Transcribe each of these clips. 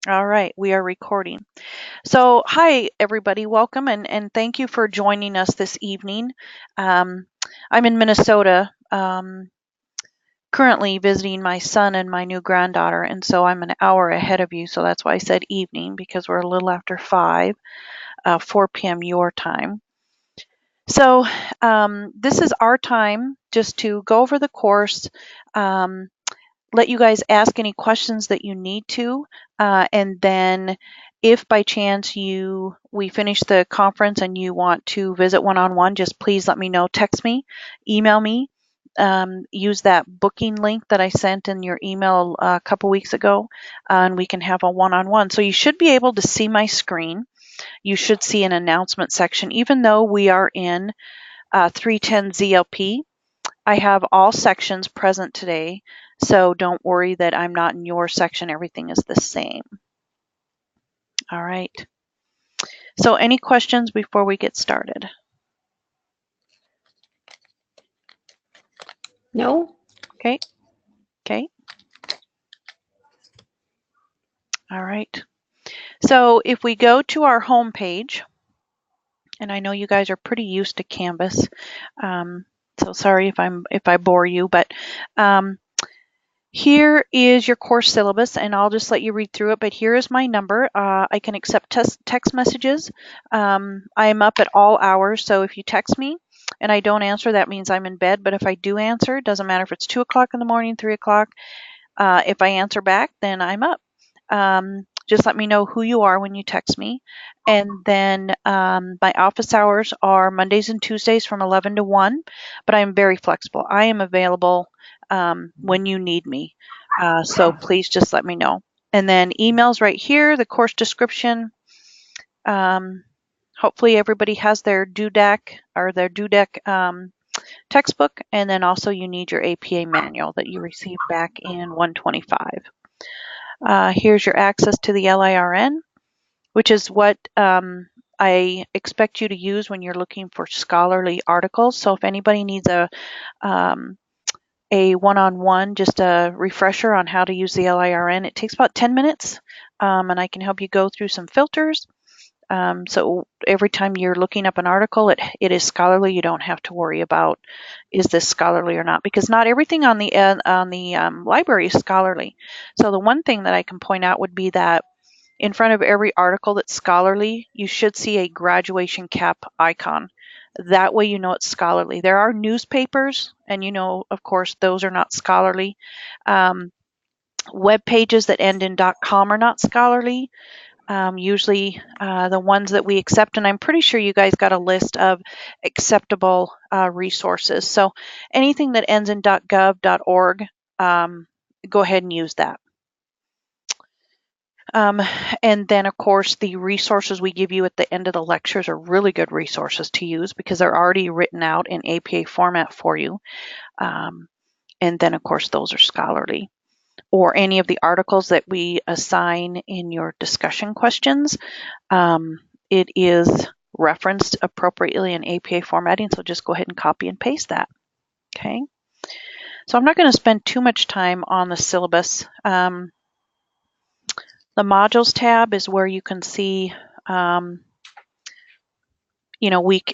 All right, we are recording. So, hi everybody, welcome and thank you for joining us this evening. I'm in Minnesota, currently visiting my son and my new granddaughter, and so I'm an hour ahead of you. So that's why I said evening, because we're a little after 4 p.m. your time. So, this is our time just to go over the course. Let you guys ask any questions that you need to, and then if by chance we finish the conference and you want to visit one-on-one, just please let me know. Text me, email me, use that booking link that I sent in your email a couple weeks ago, and we can have a one-on-one. So you should be able to see my screen. You should see an announcement section. Even though we are in 310 ZLP, I have all sections present today, so don't worry that I'm not in your section. Everything is the same. All right. So any questions before we get started? No. Okay. Okay. All right. So if we go to our home page, and I know you guys are pretty used to Canvas, so sorry if I bore you, but here is your course syllabus, and I'll just let you read through it, but here is my number. I can accept text messages. I am up at all hours, so if you text me and I don't answer, that means I'm in bed, but if I do answer, it doesn't matter if it's 2 o'clock in the morning, 3 o'clock, if I answer back, then I'm up. Just let me know who you are when you text me. And then my office hours are Mondays and Tuesdays from 11 to 1, but I'm very flexible. I am available when you need me. So please just let me know. And then emails right here, the course description. Hopefully everybody has their DUDEC or their DUDEC textbook, and then also you need your APA manual that you received back in 125. Here's your access to the LIRN, which is what I expect you to use when you're looking for scholarly articles. So if anybody needs a one-on-one, just a refresher on how to use the LIRN, it takes about 10 minutes, and I can help you go through some filters. So every time you're looking up an article, it is scholarly. You don't have to worry about, is this scholarly or not, because not everything on the library is scholarly. So the one thing that I can point out would be that in front of every article that's scholarly, you should see a graduation cap icon. That way you know it's scholarly. There are newspapers, and you know, of course, those are not scholarly. Web pages that end in .com are not scholarly. Usually the ones that we accept, and I'm pretty sure you guys got a list of acceptable resources. So anything that ends in .gov, go ahead and use that. And then, of course, the resources we give you at the end of the lectures are really good resources to use because they're already written out in APA format for you. And then, of course, those are scholarly. Or any of the articles that we assign in your discussion questions, it is referenced appropriately in APA formatting, so just go ahead and copy and paste that. Okay. So I'm not going to spend too much time on the syllabus. The modules tab is where you can see,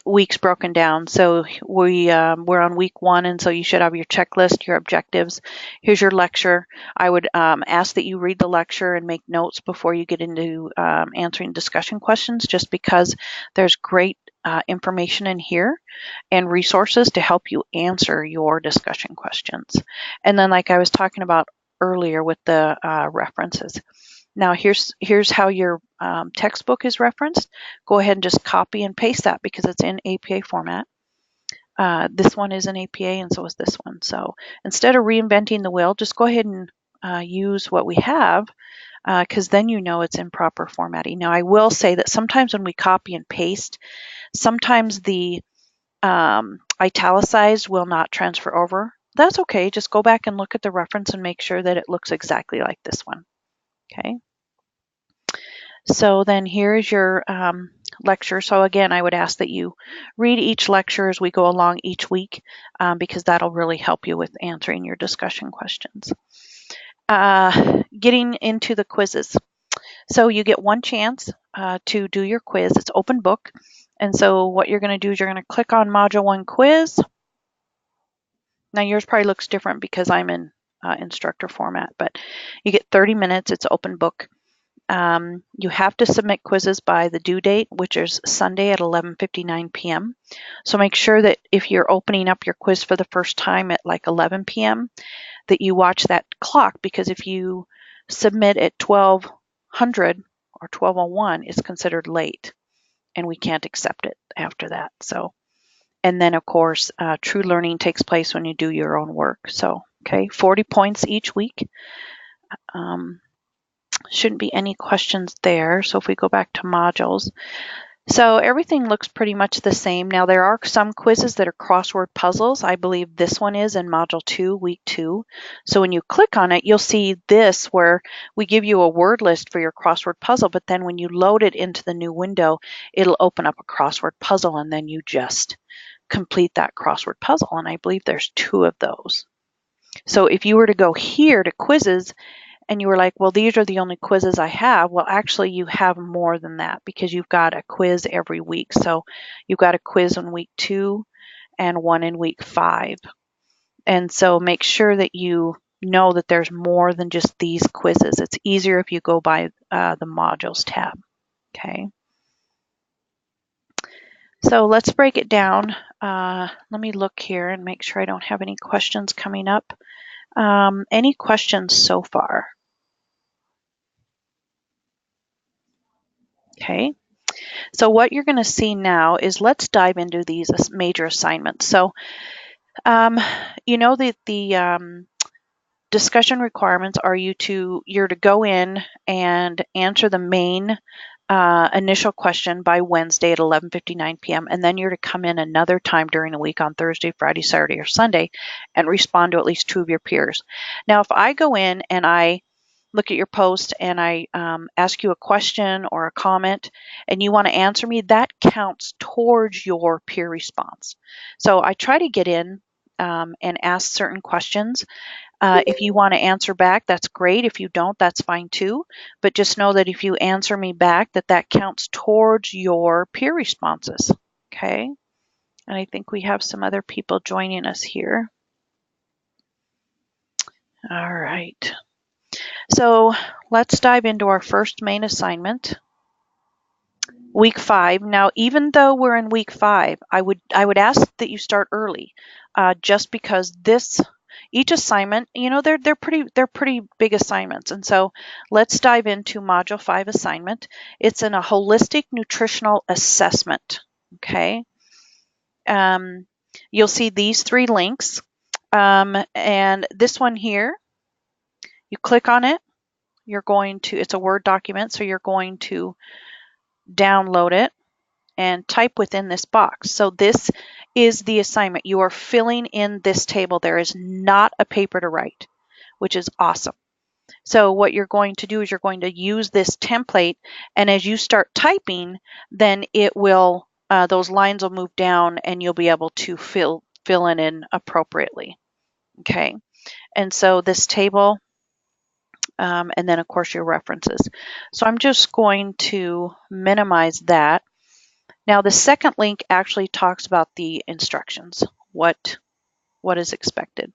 weeks broken down. So we're on week 1, and so you should have your checklist, your objectives. Here's your lecture. I would ask that you read the lecture and make notes before you get into answering discussion questions, just because there's great information in here and resources to help you answer your discussion questions. And then, like I was talking about earlier with the references. Now here's how your textbook is referenced. Go ahead and just copy and paste that because it's in APA format. This one is in APA, and so is this one. So instead of reinventing the wheel, just go ahead and use what we have, because then you know it's in proper formatting. Now I will say that sometimes when we copy and paste, sometimes the italicized will not transfer over. That's okay. Just go back and look at the reference and make sure that it looks exactly like this one. Okay. So then here's your lecture. So again, I would ask that you read each lecture as we go along each week, because that'll really help you with answering your discussion questions. Getting into the quizzes. So you get one chance to do your quiz. It's open book. And so what you're going to do is you're going to click on Module 1 quiz. Now yours probably looks different because I'm in instructor format, but you get 30 minutes. It's open book. You have to submit quizzes by the due date, which is Sunday at 11:59 p.m. So make sure that if you're opening up your quiz for the first time at like 11 p.m., that you watch that clock, because if you submit at 1200 or 1201, it's considered late and we can't accept it after that. So, and then of course, true learning takes place when you do your own work. So, okay, 40 points each week. Shouldn't be any questions there. So if we go back to modules, so everything looks pretty much the same. Now there are some quizzes that are crossword puzzles. I believe this one is in module 2, week 2. So when you click on it, you'll see this where we give you a word list for your crossword puzzle, but then when you load it into the new window, it'll open up a crossword puzzle and then you just complete that crossword puzzle. And I believe there's 2 of those. So if you were to go here to quizzes and you were like, well, these are the only quizzes I have. Well, actually, you have more than that because you've got a quiz every week. So you've got a quiz in week 2 and one in week 5. And so make sure that you know that there's more than just these quizzes. It's easier if you go by the modules tab. Okay. So let's break it down. Let me look here and make sure I don't have any questions coming up. Any questions so far? Okay. So what you're going to see now is let's dive into these major assignments. So, you know that the discussion requirements are you're to go in and answer the main initial question by Wednesday at 11:59 p.m. and then you're to come in another time during the week on Thursday, Friday, Saturday, or Sunday and respond to at least 2 of your peers. Now, if I go in and I look at your post and I ask you a question or a comment and you want to answer me, that counts towards your peer response. So I try to get in and ask certain questions. If you want to answer back, that's great. If you don't, that's fine too. But just know that if you answer me back, that counts towards your peer responses. Okay. And I think we have some other people joining us here. All right. So let's dive into our first main assignment, week 5. Now, even though we're in week 5, I would ask that you start early, just because each assignment, you know, they're pretty big assignments. And so let's dive into module 5 assignment. It's in a holistic nutritional assessment. Okay. You'll see these 3 links, and this one here, you click on it. It's a Word document, so you're going to download it and type within this box. So this is the assignment. You are filling in this table. There is not a paper to write, which is awesome. So what you're going to do is you're going to use this template, and as you start typing, then it will, those lines will move down and you'll be able to fill it in appropriately. Okay. And so this table, and then of course your references. So I'm just going to minimize that. Now the second link actually talks about the instructions, what is expected.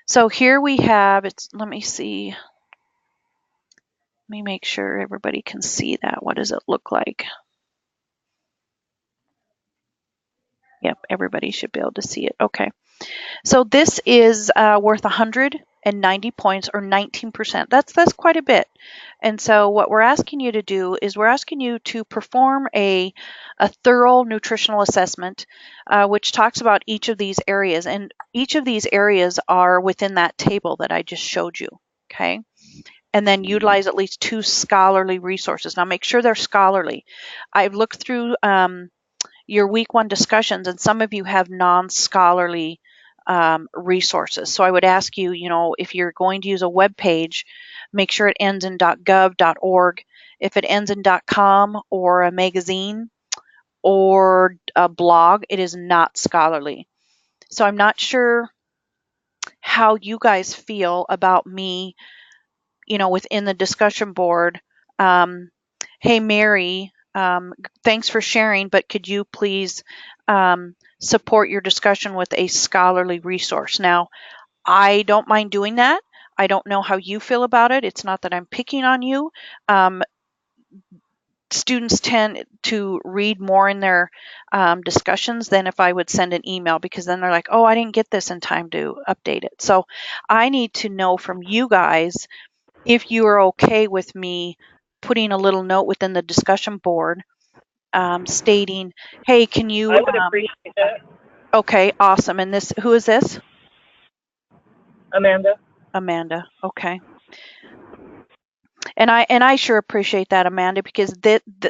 So here we have, let me see, let me make sure everybody can see that. What does it look like? Yep, everybody should be able to see it. Okay. So this is worth 190 points, or 19%. That's quite a bit. And so what we're asking you to do is we're asking you to perform a thorough nutritional assessment, which talks about each of these areas. And each of these areas are within that table that I just showed you. Okay. And then utilize at least 2 scholarly resources. Now make sure they're scholarly. I've looked through your week 1 discussions, and some of you have non-scholarly resources. So I would ask you, if you're going to use a web page, make sure it ends in .gov, .org. If it ends in .com or a magazine or a blog, it is not scholarly. So I'm not sure how you guys feel about me, within the discussion board, Hey, Mary, thanks for sharing, but could you please support your discussion with a scholarly resource? Now, I don't mind doing that. I don't know how you feel about it. It's not that I'm picking on you. Um, Students tend to read more in their discussions than if I would send an email, because then they're like, oh, I didn't get this in time to update it. So I need to know from you guys if you are okay with me putting a little note within the discussion board stating, hey, can I you, would appreciate that, okay, awesome. And this, who is this? Amanda. Amanda. Okay. And I sure appreciate that, Amanda, because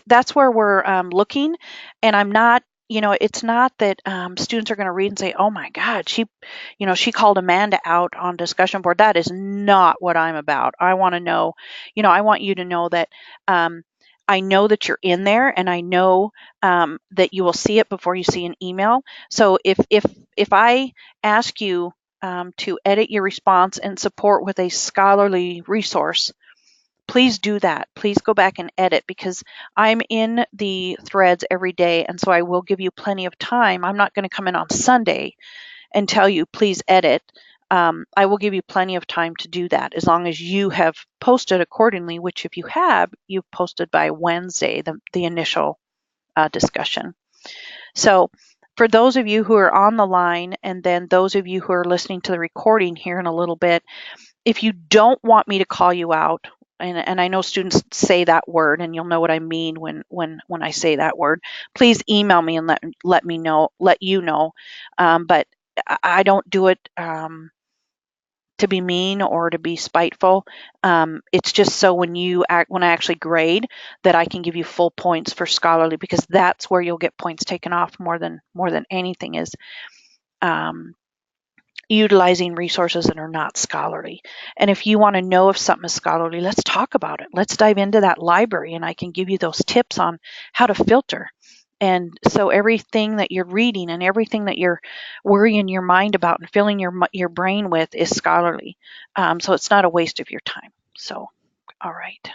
that's where we're looking. And I'm not, it's not that students are going to read and say, "Oh my God, she called Amanda out on discussion board." That is not what I'm about. I want to know, I want you to know that I know that you're in there, and I know that you will see it before you see an email. So if I ask you to edit your response and support with a scholarly resource, please do that. Please go back and edit, because I'm in the threads every day, and so I will give you plenty of time. I'm not going to come in on Sunday and tell you, please edit. I will give you plenty of time to do that, as long as you have posted accordingly, which if you have, you've posted by Wednesday, the initial discussion. So for those of you who are on the line, and then those of you who are listening to the recording here in a little bit, if you don't want me to call you out, and I know students say that word, and you'll know what I mean when I say that word, please email me and let me know, let you know. But I don't do it to be mean or to be spiteful. It's just so when I actually grade, that I can give you full points for scholarly, because that's where you'll get points taken off more than anything is. Utilizing resources that are not scholarly. And if you want to know if something is scholarly, let's talk about it. Let's dive into that library, and I can give you those tips on how to filter. And so everything that you're reading and everything that you're worrying your mind about and filling your brain with is scholarly. So it's not a waste of your time. So, all right.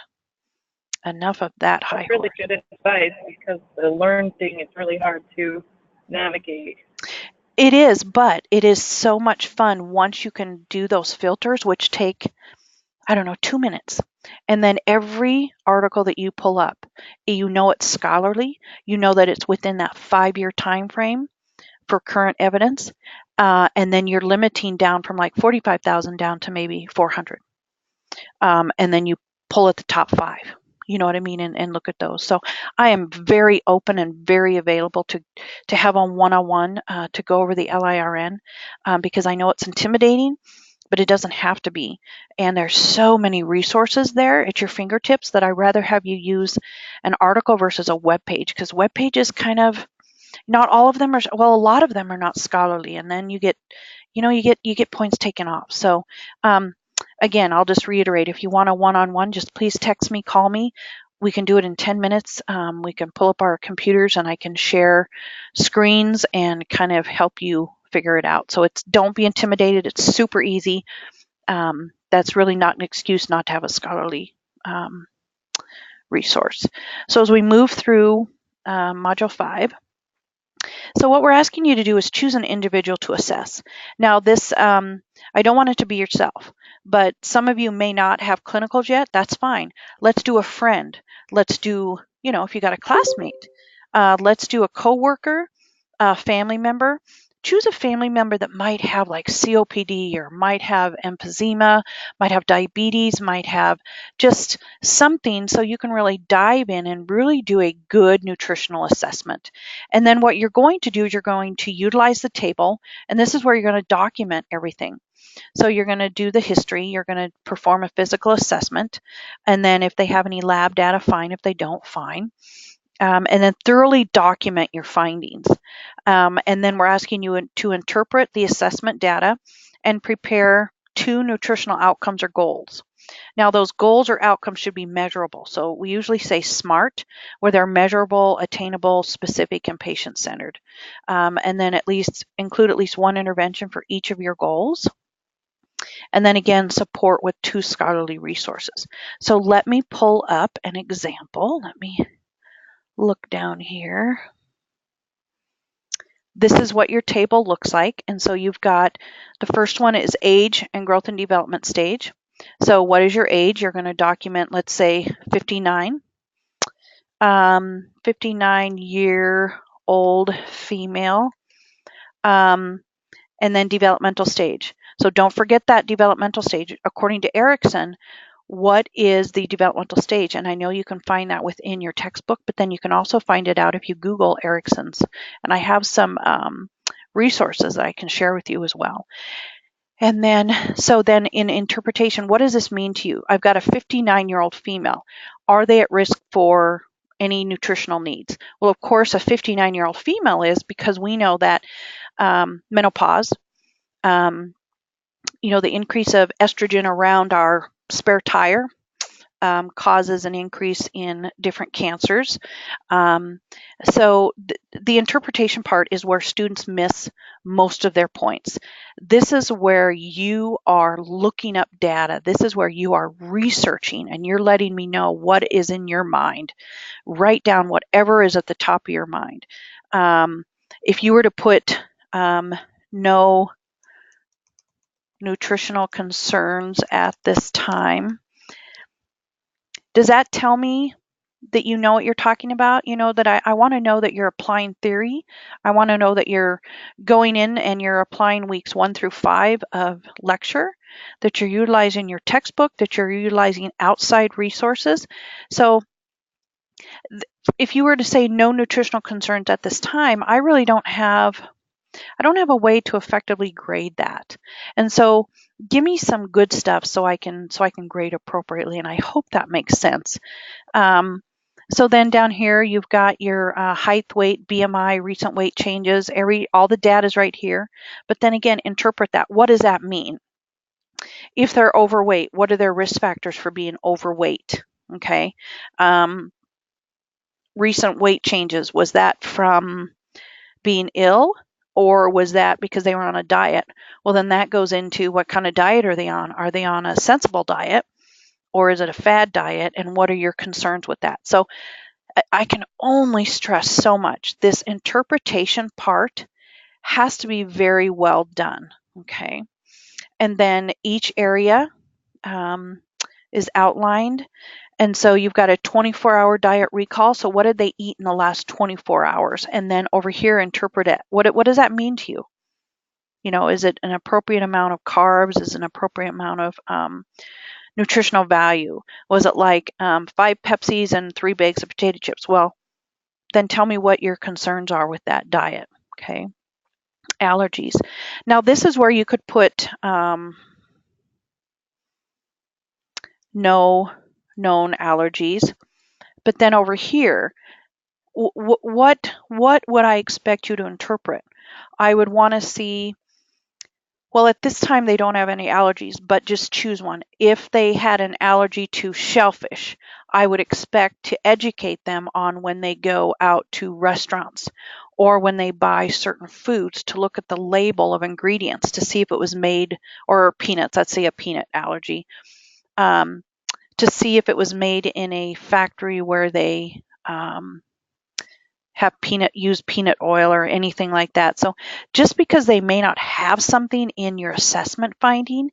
Enough of that high That's really horse. good advice, because the learn thing is really hard to navigate. It is, but it is so much fun once you can do those filters, which take, I don't know, 2 minutes. And then every article that you pull up, you know it's scholarly, you know that it's within that 5-year time frame for current evidence, and then you're limiting down from like 45,000 down to maybe 400. And then you pull at the top 5. You know what I mean? And look at those. So I am very open and very available to have on one-on-one to go over the LIRN, because I know it's intimidating, but it doesn't have to be. And there's so many resources there at your fingertips that I'd rather have you use an article versus a web page, because web pages kind of, not all of them are, well, a lot of them are not scholarly, and then you get points taken off. So again, I'll just reiterate, if you want a one-on-one, just please text me, call me. We can do it in 10 minutes. We can pull up our computers, and I can share screens and kind of help you figure it out. So don't be intimidated. It's super easy. That's really not an excuse not to have a scholarly resource. So as we move through Module 5, so what we're asking you to do is choose an individual to assess. Now this, I don't want it to be yourself, but some of you may not have clinicals yet. That's fine. Let's do a friend. Let's do, if you got a classmate, let's do a coworker, a family member. Choose a family member that might have like COPD, or might have emphysema, might have diabetes, might have just something, so you can really dive in and really do a good nutritional assessment. And then what you're going to do is you're going to utilize the table, and this is where you're going to document everything. So you're going to do the history, you're going to perform a physical assessment, and then if they have any lab data, fine. If they don't, fine. And then thoroughly document your findings. And then we're asking you to interpret the assessment data and prepare 2 nutritional outcomes or goals. Now, those goals or outcomes should be measurable. So we usually say SMART, where they're measurable, attainable, specific, and patient-centered. And then include at least one intervention for each of your goals. And then again, support with 2 scholarly resources. So let me pull up an example. Let me look down here. This is what your table looks like. And so you've got the first one is age and growth and development stage. So what is your age? You're going to document, let's say 59. 59-year-old female. And then developmental stage. So don't forget that developmental stage. According to Erickson, what is the developmental stage? And I know you can find that within your textbook, but then you can also find it out if you Google Erickson's. And I have some resources that I can share with you as well. And then, so then in interpretation, what does this mean to you? I've got a 59-year-old female. Are they at risk for any nutritional needs? Well, of course, a 59-year-old female is, because we know that menopause, the increase of estrogen around our spare tire causes an increase in different cancers. So the interpretation part is where students miss most of their points. This is where you are looking up data. This is where you are researching and you're letting me know what is in your mind. Write down whatever is at the top of your mind. If you were to put no nutritional concerns at this time, does that tell me that you know what you're talking about? That I want to know that you're applying theory. I want to know that you're going in and you're applying weeks 1 through 5 of lecture, that you're utilizing your textbook, that you're utilizing outside resources. So if you were to say no nutritional concerns at this time, I don't have a way to effectively grade that. And so give me some good stuff so I can grade appropriately. And I hope that makes sense. So then down here, you've got your height, weight, BMI, recent weight changes. All the data is right here. But then again, interpret that. What does that mean? If they're overweight, what are their risk factors for being overweight? Okay. Recent weight changes, was that from being ill, or was that because they were on a diet? Well, then that goes into what kind of diet are they on? Are they on a sensible diet, or is it a fad diet? And what are your concerns with that? So I can only stress so much. This interpretation part has to be very well done. Okay. And then each area is outlined. And so you've got a 24-hour diet recall. So what did they eat in the last 24 hours? And then over here, interpret it. What does that mean to you? Is it an appropriate amount of carbs? Is it an appropriate amount of nutritional value? Was it like 5 Pepsis and 3 bags of potato chips? Well, then tell me what your concerns are with that diet. Okay. Allergies. Now, this is where you could put no known allergies. But then over here, what would I expect you to interpret? I would want to see, well, at this time they don't have any allergies, but just choose one. If they had an allergy to shellfish, I would expect to educate them on when they go out to restaurants or when they buy certain foods to look at the label of ingredients to see if it was made, or peanuts, let's say a peanut allergy, to see if it was made in a factory where they have use peanut oil or anything like that. So just because they may not have something in your assessment finding,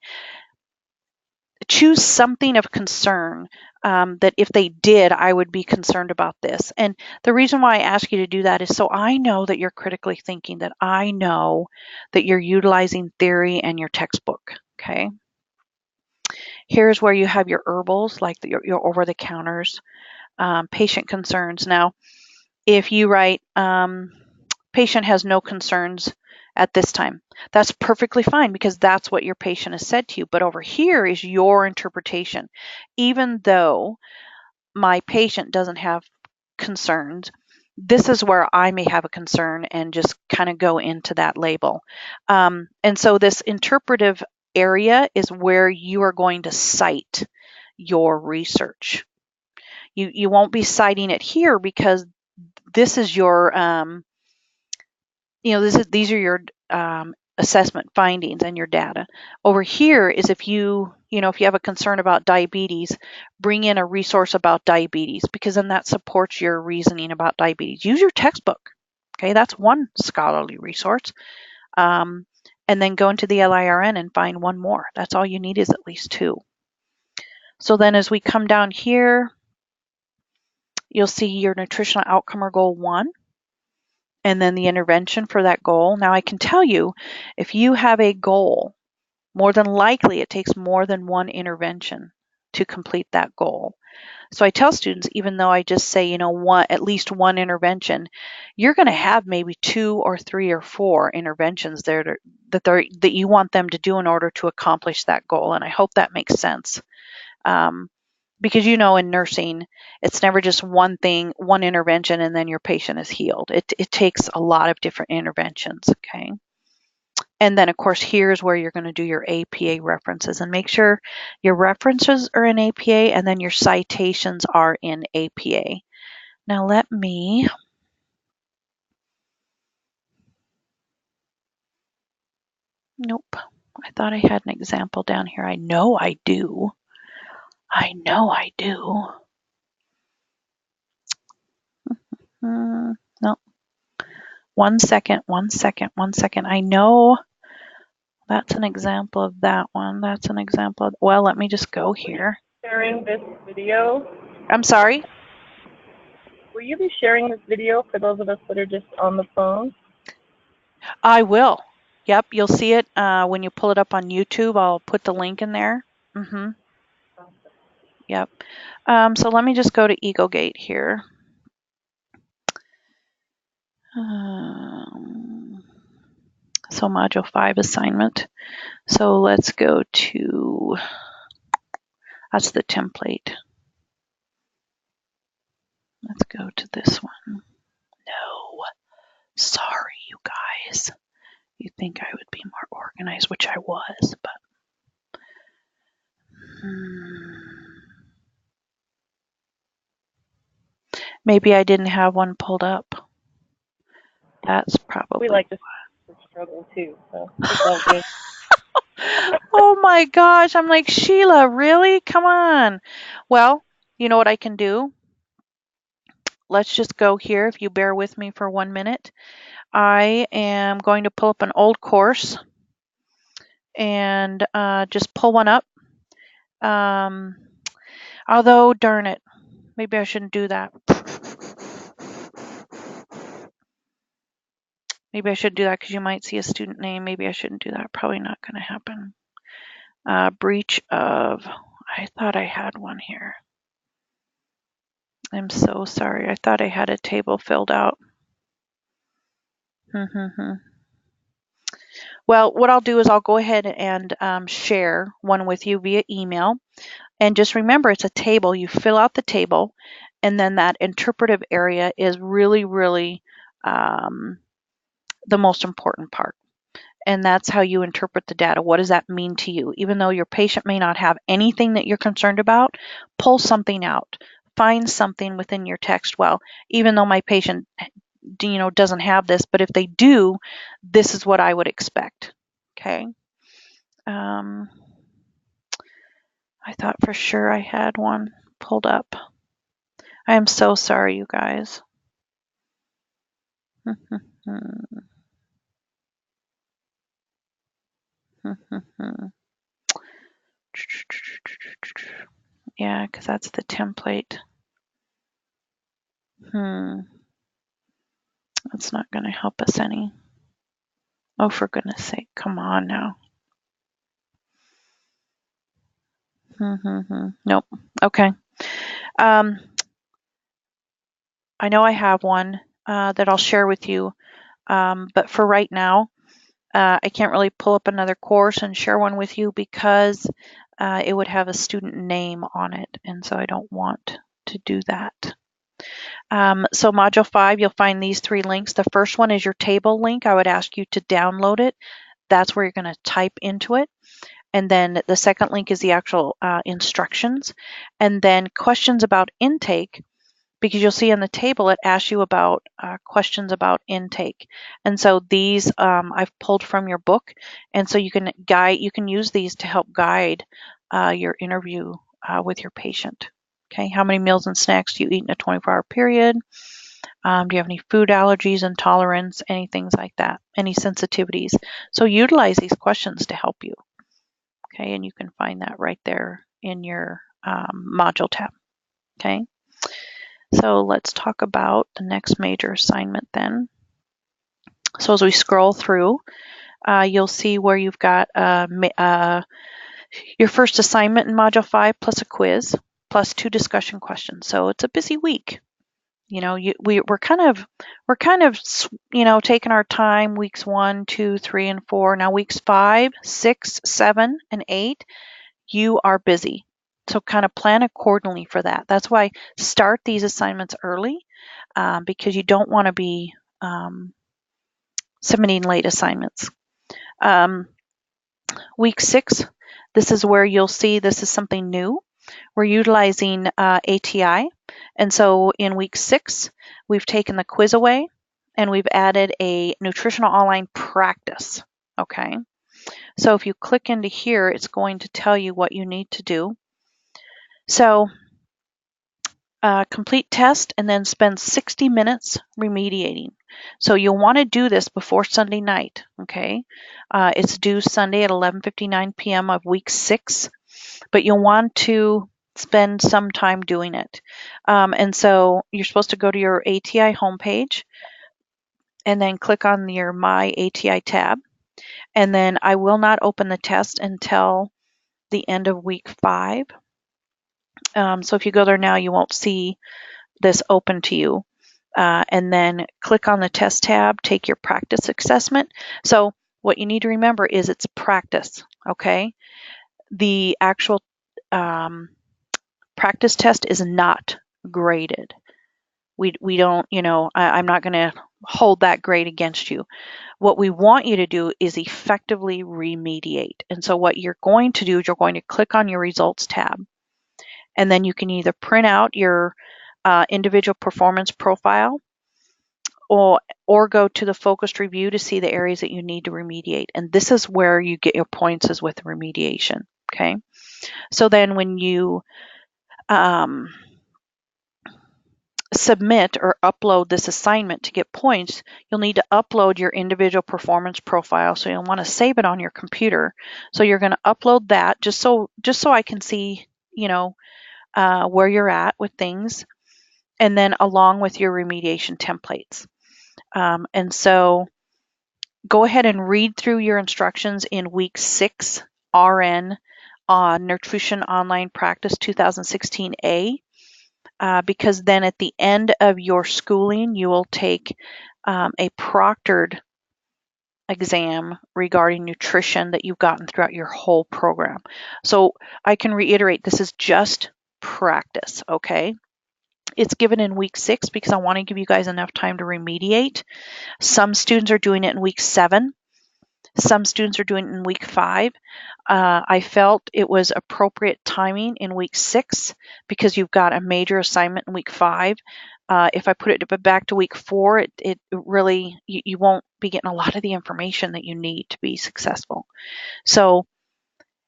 choose something of concern that if they did, I would be concerned about this. And the reason why I ask you to do that is so I know that you're critically thinking, that I know that you're utilizing theory and your textbook. Okay. Here's where you have your herbals, like your over-the-counters, patient concerns. Now, if you write patient has no concerns at this time, that's perfectly fine because that's what your patient has said to you. But over here is your interpretation. Even though my patient doesn't have concerns, this is where I may have a concern and just kind of go into that label. And so this interpretive area is where you are going to cite your research. You won't be citing it here because this is your, these are your assessment findings and your data. Over here is if you have a concern about diabetes, bring in a resource about diabetes, because then that supports your reasoning about diabetes. Use your textbook. Okay, that's one scholarly resource. And then go into the LIRN and find one more. That's all you need, is at least two. So then as we come down here, you'll see your nutritional outcome or goal 1, and then the intervention for that goal. Now I can tell you, if you have a goal, more than likely it takes more than one intervention to complete that goal. So I tell students, even though I just say, at least one intervention, you're going to have maybe 2 or 3 or 4 interventions there that you want them to do in order to accomplish that goal. And I hope that makes sense. Because in nursing, it's never just one thing, one intervention, and then your patient is healed. It takes a lot of different interventions, okay? And then, of course, here's where you're going to do your APA references, and make sure your references are in APA and then your citations are in APA. Now let me nope. I thought I had an example down here. I know I do. No. One second. I know that's an example of that one. That's an example of, well, let me just go here. Sharing this video. I'm sorry? Will you be sharing this video for those of us that are just on the phone? I will. Yep, you'll see it when you pull it up on YouTube. I'll put the link in there. Yep. So let me just go to EagleGate here. So Module 5 assignment. So let's go to, that's the template. Let's go to this one. No, sorry, you guys. You'd think I would be more organized, which I was, but maybe I didn't have one pulled up. That's probably. We like to struggle too, so it's all good. Oh my gosh, I'm like, Sheila, really? Come on. Well, you know what I can do? Let's just go here, if you bear with me for 1 minute. I am going to pull up an old course and just pull one up. Although, darn it, maybe I shouldn't do that. Maybe I should do that because you might see a student name. Maybe I shouldn't do that. Probably not going to happen. Breach of, I thought I had one here. I'm so sorry. I thought I had a table filled out. Well, what I'll do is I'll go ahead and share one with you via email. And just remember, it's a table. You fill out the table, and then that interpretive area is really, really the most important part. And that's how you interpret the data. What does that mean to you? Even though your patient may not have anything that you're concerned about, pull something out. Find something within your text. Well, even though my patient doesn't have this, but if they do, this is what I would expect. Okay. I thought for sure I had one pulled up. I am so sorry, you guys. Yeah, because that's the template. That's not going to help us any. Oh, for goodness sake, come on now. Nope. Okay. I know I have one that I'll share with you, but for right now, I can't really pull up another course and share one with you because it would have a student name on it, and so I don't want to do that. So Module 5, you'll find these 3 links. The first one is your table link. I would ask you to download it. That's where you're going to type into it. And then the second link is the actual instructions. And then questions about intake. because you'll see on the table it asks you about questions about intake. And so these I've pulled from your book, and so you can use these to help guide your interview with your patient. Okay, how many meals and snacks do you eat in a 24-hour period? Do you have any food allergies, intolerance, any things like that, any sensitivities? So utilize these questions to help you. Okay, and you can find that right there in your module tab. Okay, so let's talk about the next major assignment then. So as we scroll through, you'll see where you've got your first assignment in Module 5 plus a quiz plus 2 discussion questions. So it's a busy week. You know, we're kind of taking our time weeks 1, 2, 3, and 4. Now weeks 5, 6, 7, and 8, you are busy. So kind of plan accordingly for that. That's why start these assignments early, because you don't want to be submitting late assignments. Week 6, this is where you'll see this is something new. We're utilizing ATI. And so in week 6, we've taken the quiz away and we've added a nutritional online practice. Okay. So if you click into here, it's going to tell you what you need to do. So complete test and then spend 60 minutes remediating. So you'll want to do this before Sunday night. Okay. It's due Sunday at 11:59 p.m. of week 6, but you'll want to spend some time doing it. And so you're supposed to go to your ATI homepage and then click on your My ATI tab. And then I will not open the test until the end of week 5. So if you go there now, you won't see this open to you. And then click on the test tab, take your practice assessment. So what you need to remember is it's practice, okay? The actual practice test is not graded. We don't, I'm not going to hold that grade against you. What we want you to do is effectively remediate. And so what you're going to do is you're going to click on your results tab, and then you can either print out your individual performance profile or go to the focused review to see the areas that you need to remediate. And this is where you get your points, is with remediation. Okay. So then when you submit or upload this assignment to get points, you'll need to upload your individual performance profile. So you'll want to save it on your computer. So you're going to upload that just so I can see, where you're at with things, and then along with your remediation templates. And so go ahead and read through your instructions in week 6 RN on Nutrition Online Practice 2016A. Because then at the end of your schooling, you will take a proctored exam regarding nutrition that you've gotten throughout your whole program. So I can reiterate, this is just practice, okay? It's given in week 6 because I want to give you guys enough time to remediate. Some students are doing it in week 7. Some students are doing it in week 5. I felt it was appropriate timing in week 6 because you've got a major assignment in week 5. If I put it back to week 4, it really, you won't be getting a lot of the information that you need to be successful. So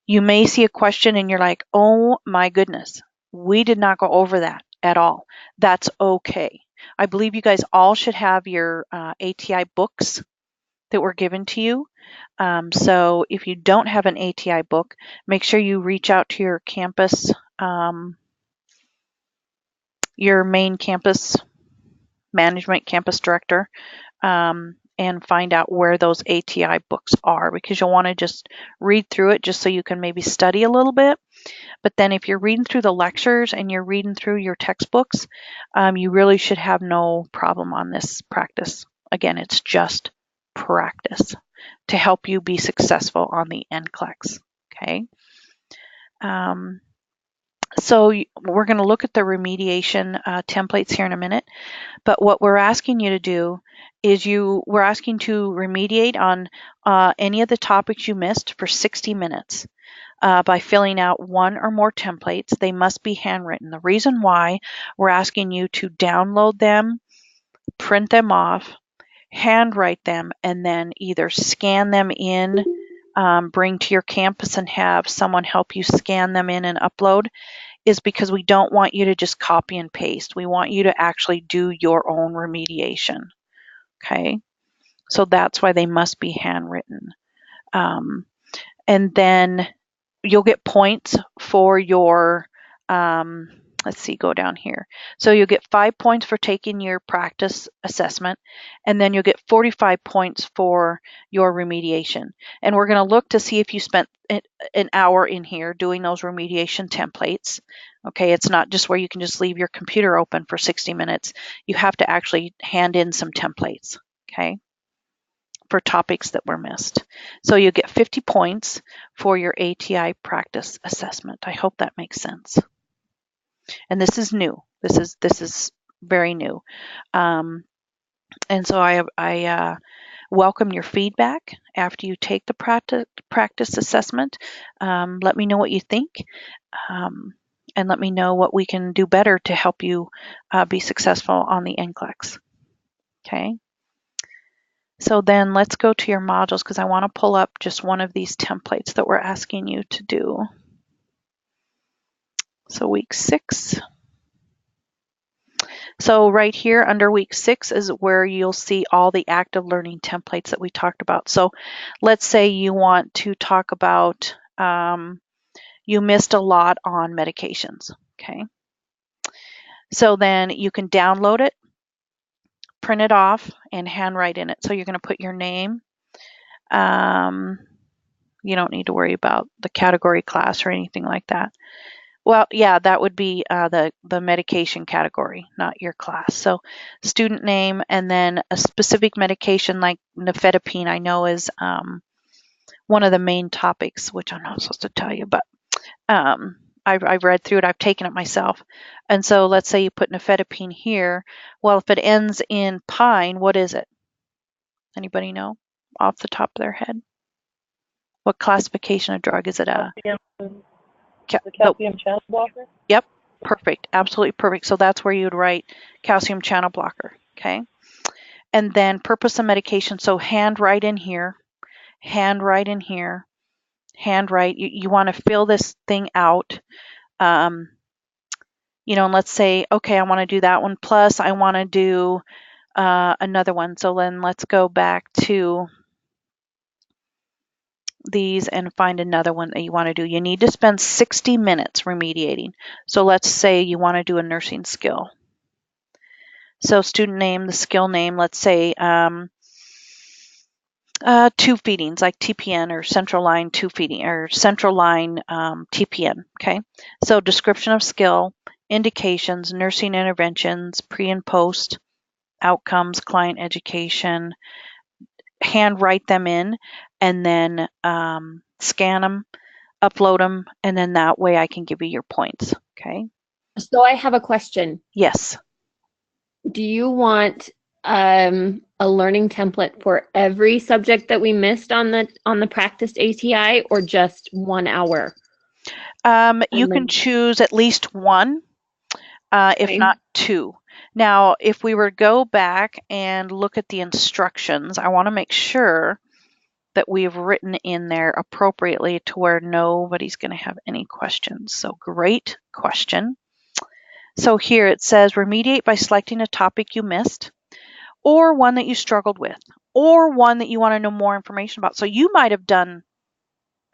you may see a question and you're like, oh my goodness, we did not go over that at all. That's okay. I believe you guys all should have your ATI books that were given to you. So if you don't have an ATI book, make sure you reach out to your campus, your main campus management, campus director, and find out where those ATI books are, because you'll want to just read through it just so you can maybe study a little bit. But then if you're reading through the lectures and you're reading through your textbooks, you really should have no problem on this practice. Again, it's just practice to help you be successful on the NCLEX. Okay. So we're going to look at the remediation templates here in a minute. But what we're asking you to do is we're asking to remediate on any of the topics you missed for 60 minutes. by filling out one or more templates. They must be handwritten. The reason why we're asking you to download them, print them off, handwrite them, and then either scan them in, bring to your campus and have someone help you scan them in and upload, is because we don't want you to just copy and paste. We want you to actually do your own remediation. Okay, so that's why they must be handwritten. And then you'll get points for your, let's see, go down here. So you'll get 5 points for taking your practice assessment, and then you'll get 45 points for your remediation. And we're going to look to see if you spent an hour in here doing those remediation templates. Okay, it's not just where you can just leave your computer open for 60 minutes. You have to actually hand in some templates, okay, for topics that were missed. So you get 50 points for your ATI practice assessment. I hope that makes sense. And this is new. This is very new. And so I welcome your feedback after you take the practice assessment. Let me know what you think. And let me know what we can do better to help you be successful on the NCLEX. Okay. So then let's go to your modules, because I want to pull up just one of these templates that we're asking you to do. So week 6. So right here under week 6 is where you'll see all the active learning templates that we talked about. So let's say you want to talk about, you missed a lot on medications, okay? So then you can download it, print it off, and handwrite in it. So you're going to put your name. You don't need to worry about the category, class, or anything like that. Well, yeah, that would be the medication category, not your class. So student name, and then a specific medication like nifedipine, I know is one of the main topics, which I'm not supposed to tell you, but I've read through it. I've taken it myself. And so let's say you put nifedipine here. Well, if it ends in pine, what is it? Anybody know off the top of their head? What classification of drug is it? The calcium channel blocker? Yep, perfect, absolutely perfect. So that's where you'd write calcium channel blocker, okay? And then purpose of medication, so handwrite in here, handwrite in here, handwrite. You want to fill this thing out. You know, and let's say, okay, I want to do that one, plus I want to do another one. So then let's go back to these and find another one that you want to do. You need to spend 60 minutes remediating. So let's say you want to do a nursing skill. So student name, the skill name, let's say tube feedings like TPN or central line tube feeding or central line TPN, okay? So description of skill, indications, nursing interventions, pre and post, outcomes, client education, handwrite them in, and then scan them, upload them, and then that way I can give you your points, okay? So I have a question. Yes. Do you want a learning template for every subject that we missed on the practiced ATI, or just 1 hour? You can choose at least one, if not two. Now, if we were to go back and look at the instructions, I want to make sure that we've written in there appropriately to where nobody's going to have any questions. So great question. So here it says remediate by selecting a topic you missed, or one that you struggled with, or one that you want to know more information about. So you might have done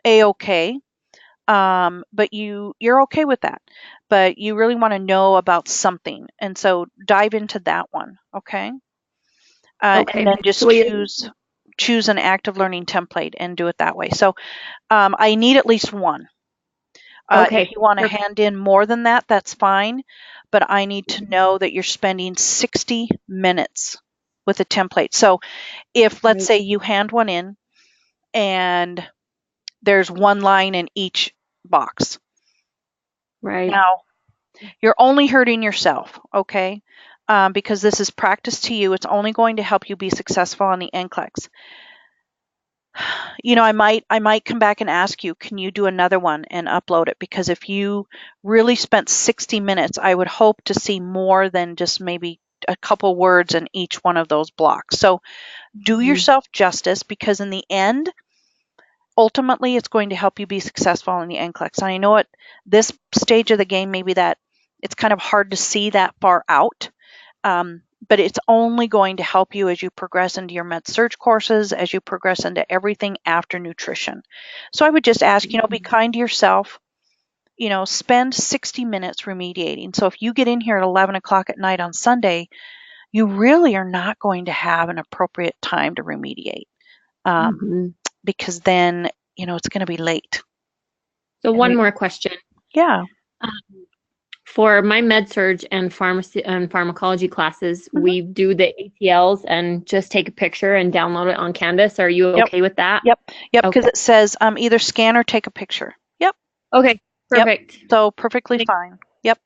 A-okay, but you're okay with that, but you really want to know about something, and so dive into that one, okay? Okay. And then just choose an active learning template and do it that way. So I need at least one. Okay. If you want to hand in more than that, that's fine, but I need to know that you're spending 60 minutes with a template. So if, let's say, you hand one in and there's one line in each box. Right. Now, you're only hurting yourself, okay? Because this is practice to you. It's only going to help you be successful on the NCLEX. I might come back and ask you, can you do another one and upload it? Because if you really spent 60 minutes, I would hope to see more than just maybe a couple words in each one of those blocks. So do yourself justice, because in the end, ultimately, it's going to help you be successful in the NCLEX. And I know at this stage of the game, maybe that it's kind of hard to see that far out. But it's only going to help you as you progress into your med-surg courses, as you progress into everything after nutrition. So I would just ask, be kind to yourself. Spend 60 minutes remediating. So if you get in here at 11 o'clock at night on Sunday, you really are not going to have an appropriate time to remediate, because then, it's going to be late. So one more question. Yeah. For my med-surg and pharmacy and pharmacology classes, we do the ATLs and just take a picture and download it on Canvas. Are you okay with that? Yep, because it says either scan or take a picture. Yep. Okay, perfect. Yep. So perfectly fine. Yep.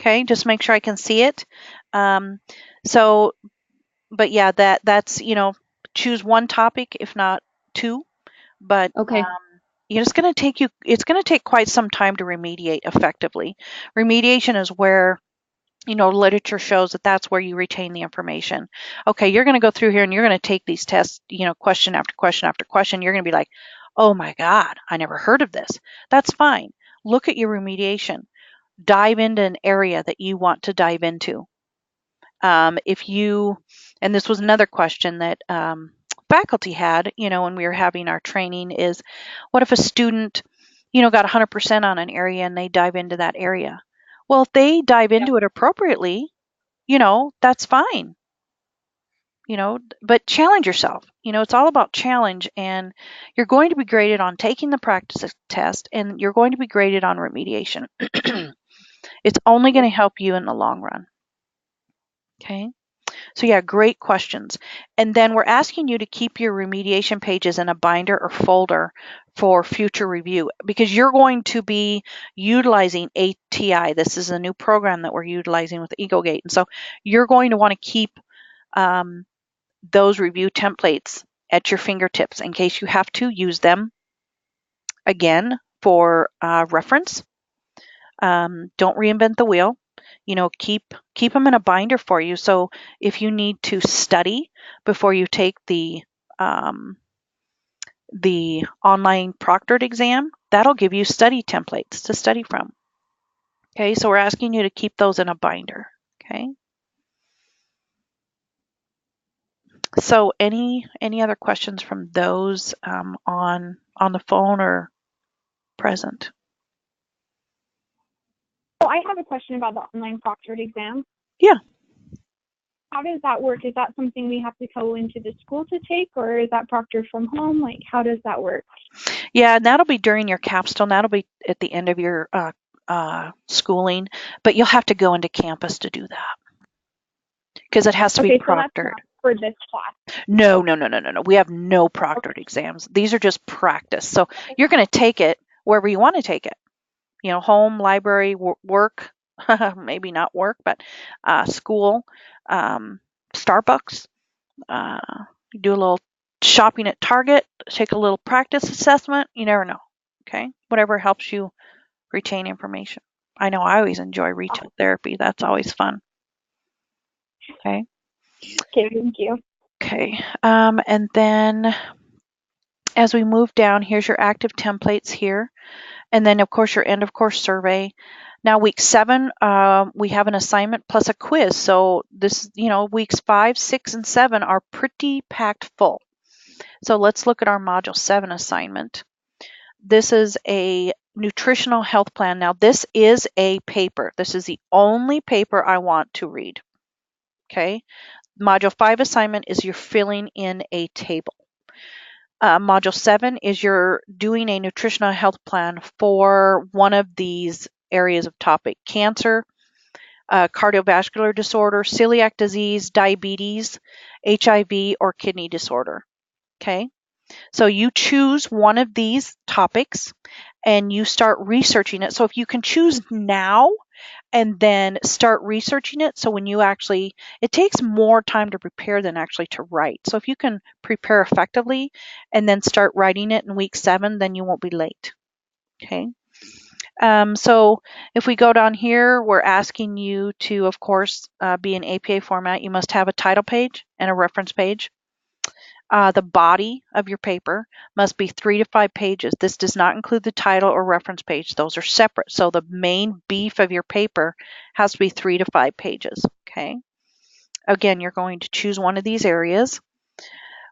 Okay, just make sure I can see it. But yeah, that's, choose one topic, if not two. But it's going to take quite some time to remediate effectively. Remediation is where, literature shows that that's where you retain the information. Okay, you're going to go through here and you're going to take these tests, question after question after question. You're going to be like, oh my God, I never heard of this. That's fine. Look at your remediation. Dive into an area that you want to dive into. And this was another question that faculty had, when we were having our training, is what if a student, got 100% on an area and they dive into that area? Well, if they dive into it appropriately, that's fine. But challenge yourself. It's all about challenge, and you're going to be graded on taking the practice test, and you're going to be graded on remediation. It's only going to help you in the long run. Okay. So yeah, great questions. And then we're asking you to keep your remediation pages in a binder or folder for future review, because you're going to be utilizing ATI. This is a new program that we're utilizing with EagleGate. And so you're going to want to keep those review templates at your fingertips in case you have to use them again for reference. Don't reinvent the wheel. Keep them in a binder for you. So if you need to study before you take the online proctored exam, that'll give you study templates to study from. Okay, so we're asking you to keep those in a binder. Okay. So any other questions from those on the phone or present? Oh, I have a question about the online proctored exam. Yeah. How does that work? Is that something we have to go into the school to take, or is that proctored from home? Like, how does that work? Yeah, and that'll be during your capstone. That'll be at the end of your schooling, but you'll have to go into campus to do that because it has to be proctored. So that's not for this class. No. We have no proctored exams. These are just practice. So you're going to take it wherever you want to take it. Home, library, work, maybe not work, but school, Starbucks. You do a little shopping at Target, take a little practice assessment. You never know. Okay, whatever helps you retain information. I know I always enjoy retail therapy. That's always fun. Okay. Okay, thank you. Okay, and then as we move down, here's your active templates here. And then, of course, your end of course survey. Now, week 7, we have an assignment plus a quiz. So this, weeks 5, 6, and 7 are pretty packed full. So let's look at our module 7 assignment. This is a nutritional health plan. Now, this is a paper. This is the only paper I want to read. Okay. Module 5 assignment is you're filling in a table. Module 7 is you're doing a nutritional health plan for one of these areas of topic: cancer, cardiovascular disorder, celiac disease, diabetes, HIV, or kidney disorder. Okay, so you choose one of these topics and you start researching it. So if you can choose now, and then start researching it. So when you actually, it takes more time to prepare than actually to write. So if you can prepare effectively and then start writing it in week 7, then you won't be late. Okay. So if we go down here, we're asking you to, of course, be in APA format. You must have a title page and a reference page. The body of your paper must be 3 to 5 pages. This does not include the title or reference page. Those are separate. So the main beef of your paper has to be 3 to 5 pages. Okay. Again, you're going to choose one of these areas.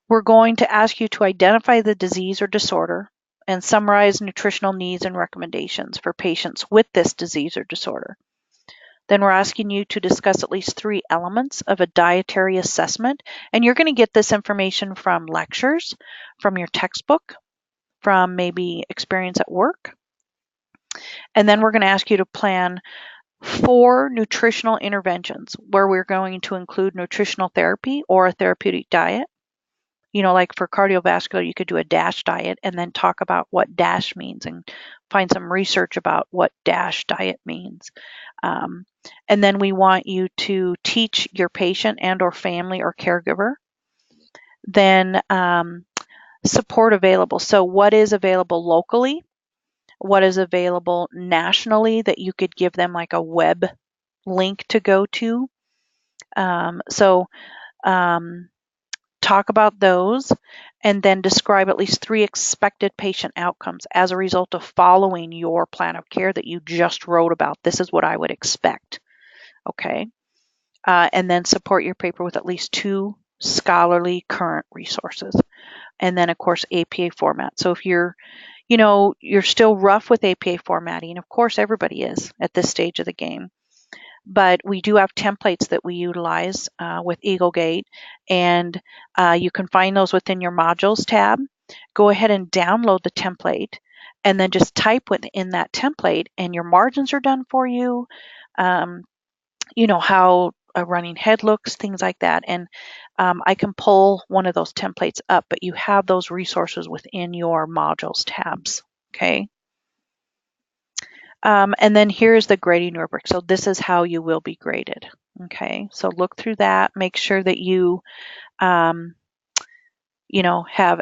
We're going to ask you to identify the disease or disorder and summarize nutritional needs and recommendations for patients with this disease or disorder. Then we're asking you to discuss at least 3 elements of a dietary assessment. And you're going to get this information from lectures, from your textbook, from maybe experience at work. And then we're going to ask you to plan 4 nutritional interventions where we're going to include nutritional therapy or a therapeutic diet. Like for cardiovascular, you could do a DASH diet and then talk about what DASH means and find some research about what DASH diet means. And then we want you to teach your patient and or family or caregiver. Then support available. So what is available locally? What is available nationally that you could give them like a web link to go to? Talk about those and then describe at least 3 expected patient outcomes as a result of following your plan of care that you just wrote about. This is what I would expect. Okay. And then support your paper with at least 2 scholarly current resources. And then, of course, APA format. So if you're still rough with APA formatting, of course, everybody is at this stage of the game. But we do have templates that we utilize with EagleGate, and you can find those within your modules tab. Go ahead and download the template, and then just type within that template, and your margins are done for you. How a running head looks, things like that. And I can pull one of those templates up, but you have those resources within your modules tabs. Okay. And then here's the grading rubric. So this is how you will be graded. Okay, so look through that. Make sure that you, have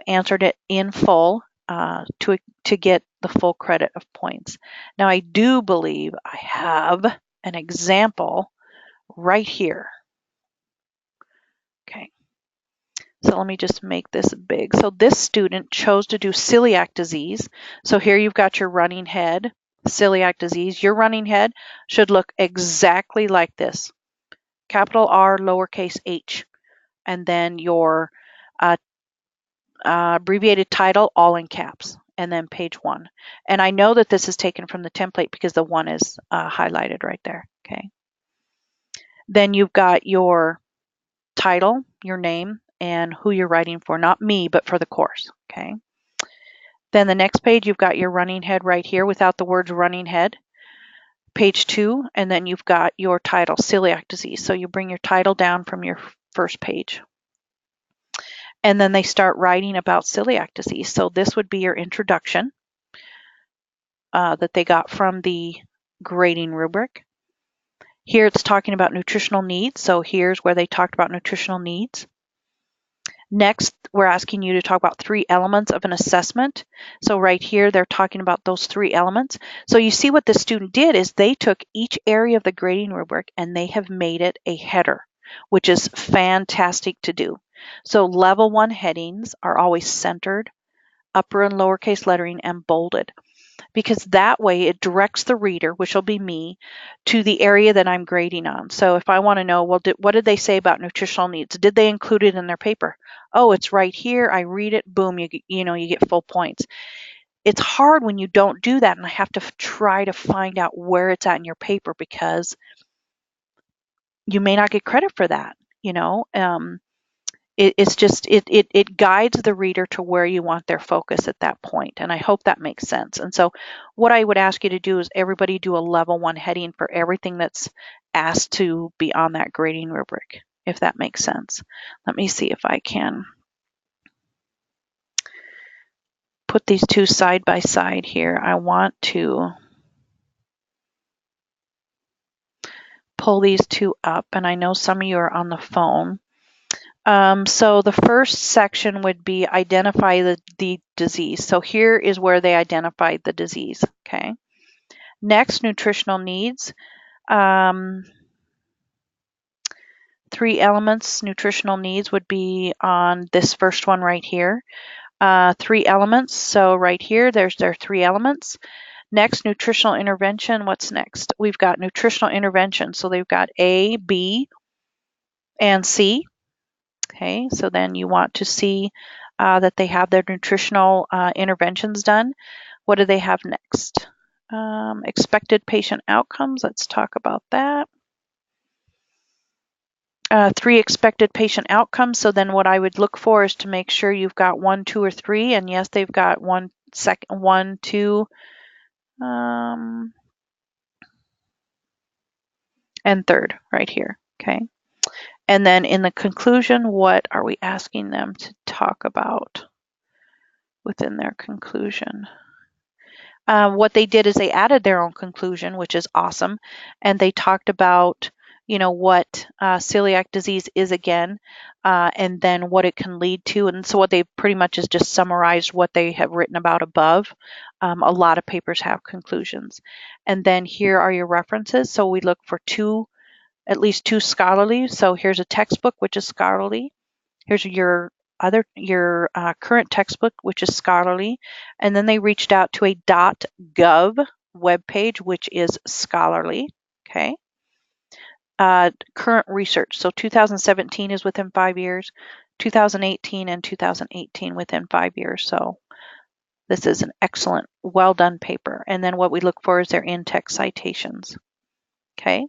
answered it in full to get the full credit of points. Now, I do believe I have an example right here. Okay. So let me just make this big. So this student chose to do celiac disease. So here you've got your running head, celiac disease. Your running head should look exactly like this. Capital R, lowercase h. And then your abbreviated title, all in caps. And then page 1. And I know that this is taken from the template because the 1 is highlighted right there. Okay. Then you've got your title, your name, and who you're writing for, not me, but for the course. Okay. Then the next page, you've got your running head right here without the words running head. Page 2, and then you've got your title, celiac disease. So you bring your title down from your first page. And then they start writing about celiac disease. So this would be your introduction that they got from the grading rubric. Here it's talking about nutritional needs. So here's where they talked about nutritional needs. Next, we're asking you to talk about 3 elements of an assessment. So right here, they're talking about those 3 elements. So you see what the student did is they took each area of the grading rubric and they have made it a header, which is fantastic to do. So level 1 headings are always centered, upper and lowercase lettering, and bolded, because that way it directs the reader, which will be me, to the area that I'm grading on. So if I want to know, well, what did they say about nutritional needs? Did they include it in their paper? Oh, it's right here. I read it. Boom, you get full points. It's hard when you don't do that, and I have to try to find out where it's at in your paper because you may not get credit for that. It guides the reader to where you want their focus at that point. And I hope that makes sense. And so what I would ask you to do is everybody do a level 1 heading for everything that's asked to be on that grading rubric, if that makes sense. Let me see if I can put these 2 side by side here. I want to pull these two up, and I know some of you are on the phone. So the first section would be identify the disease. So here is where they identified the disease, okay? Next, nutritional needs. 3 elements, nutritional needs would be on this first one right here. 3 elements, so right here, there's their 3 elements. Next, nutritional intervention. What's next? We've got nutritional intervention. So they've got A, B, and C. Okay, so then you want to see that they have their nutritional interventions done. What do they have next? Expected patient outcomes. Let's talk about that. 3 expected patient outcomes. So then what I would look for is to make sure you've got 1, 2, or 3. And yes, they've got 1, 2, and 3rd right here. Okay. And then in the conclusion, what are we asking them to talk about within their conclusion? What they did is they added their own conclusion, which is awesome. And they talked about, what celiac disease is again, and then what it can lead to. And so what they pretty much is just summarized what they have written about above. A lot of papers have conclusions. And then here are your references. So we look for at least 2 scholarly. So here's a textbook, which is scholarly. Here's your current textbook, which is scholarly. And then they reached out to a .gov webpage, which is scholarly. Okay. Current research. So 2017 is within 5 years, 2018 and 2018 within 5 years. So this is an excellent, well done paper. And then what we look for is their in-text citations. Okay.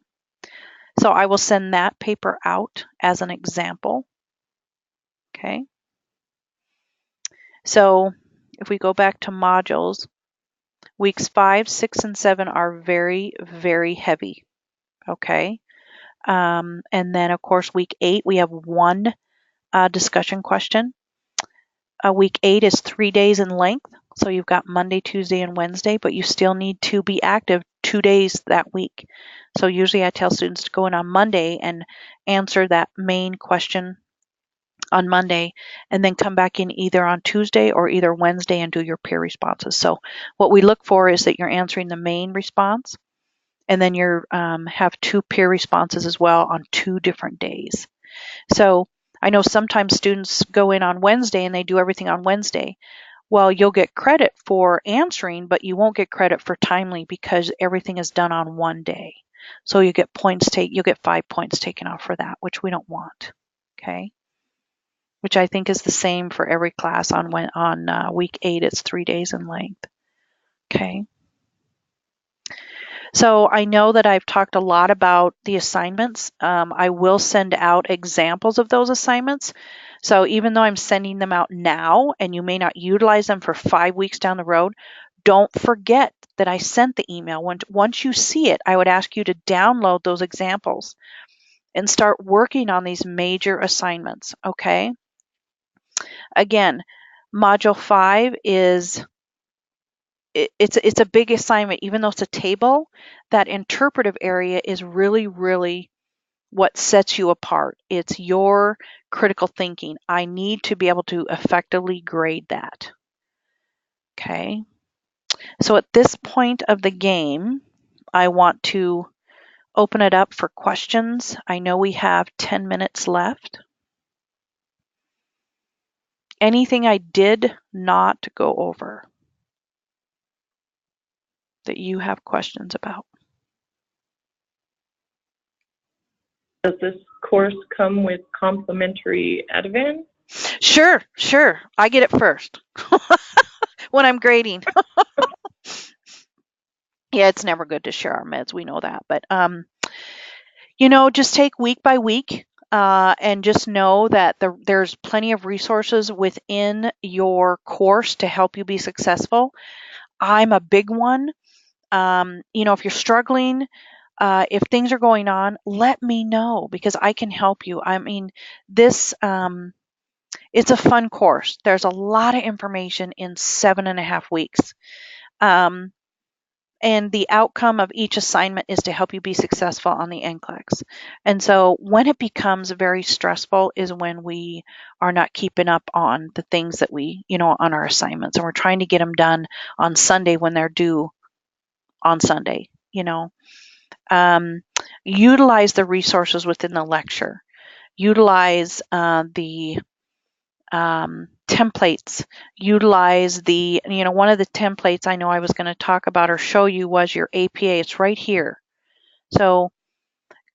So I will send that paper out as an example. Okay. So if we go back to modules, weeks 5, 6, and 7 are very, very heavy. Okay. And then of course, week 8, we have 1 discussion question. Week 8 is 3 days in length. So you've got Monday, Tuesday, and Wednesday, but you still need to be active 2 days that week. So usually I tell students to go in on Monday and answer that main question on Monday, and then come back in either on Tuesday or either Wednesday and do your peer responses. So what we look for is that you're answering the main response, and then you have 2 peer responses as well on 2 different days. So I know sometimes students go in on Wednesday and they do everything on Wednesday. Well, you'll get credit for answering, but you won't get credit for timely because everything is done on one day. So you get you'll get 5 points taken off for that, which we don't want. Okay. Which I think is the same for every class on week 8, it's 3 days in length. Okay. So I know that I've talked a lot about the assignments. I will send out examples of those assignments. So even though I'm sending them out now and you may not utilize them for 5 weeks down the road, don't forget that I sent the email. Once you see it, I would ask you to download those examples and start working on these major assignments. Okay. Again, Module 5 is it's a big assignment. Even though it's a table, that interpretive area is really, really what sets you apart. It's your critical thinking. I need to be able to effectively grade that. Okay. So at this point of the game, I want to open it up for questions. I know we have 10 minutes left. Anything I did not go over that you have questions about? Does this course come with complimentary Ativan? Sure. I get it first when I'm grading. Yeah, it's never good to share our meds. We know that. But, just take week by week and just know that there's plenty of resources within your course to help you be successful. I'm a big one. If you're struggling, if things are going on, let me know because I can help you. I mean, this, it's a fun course. There's a lot of information in 7.5 weeks. And the outcome of each assignment is to help you be successful on the NCLEX. And so when it becomes very stressful is when we are not keeping up on the things that we, on our assignments, and we're trying to get them done on Sunday when they're due on Sunday. Utilize the resources within the lecture. Utilize the templates. Utilize the, one of the templates I know I was going to talk about or show you was your APA. It's right here. So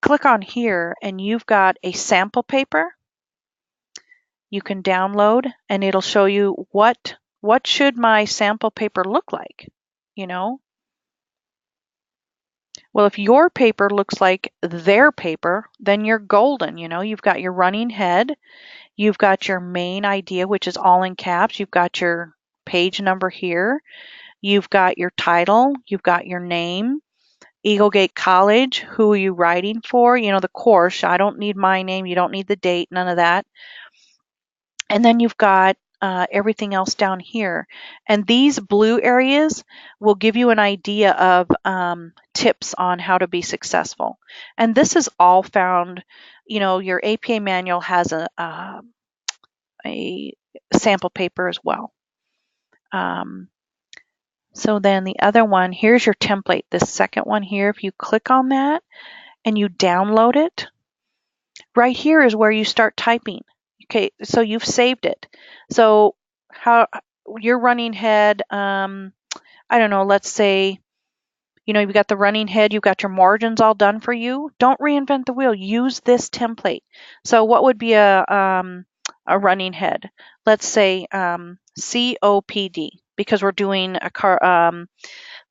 click on here and you've got a sample paper you can download, and it'll show you what should my sample paper look like, Well, if your paper looks like their paper, then you're golden. You've got your running head, you've got your main idea, which is all in caps, you've got your page number here, you've got your title, you've got your name, Eagle Gate College, who are you writing for, the course. I don't need my name, you don't need the date, none of that. And then you've got everything else down here. And these blue areas will give you an idea of tips on how to be successful. And this is all found, your APA manual has a sample paper as well. So then the other one, here's your template. This second one here, if you click on that and you download it, right here is where you start typing. Okay, so you've saved it. So how your running head, I don't know, let's say, you've got the running head, you've got your margins all done for you. Don't reinvent the wheel. Use this template. So what would be a running head? Let's say COPD, because we're doing a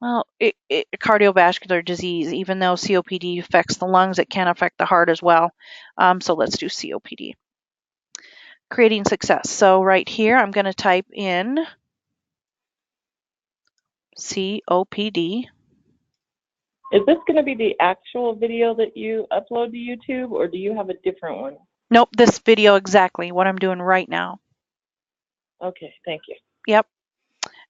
cardiovascular disease. Even though COPD affects the lungs, it can affect the heart as well. So let's do COPD. Creating success. So right here, I'm going to type in COPD. Is this going to be the actual video that you upload to YouTube, or do you have a different one? Nope, this video exactly what I'm doing right now. Okay, thank you. Yep.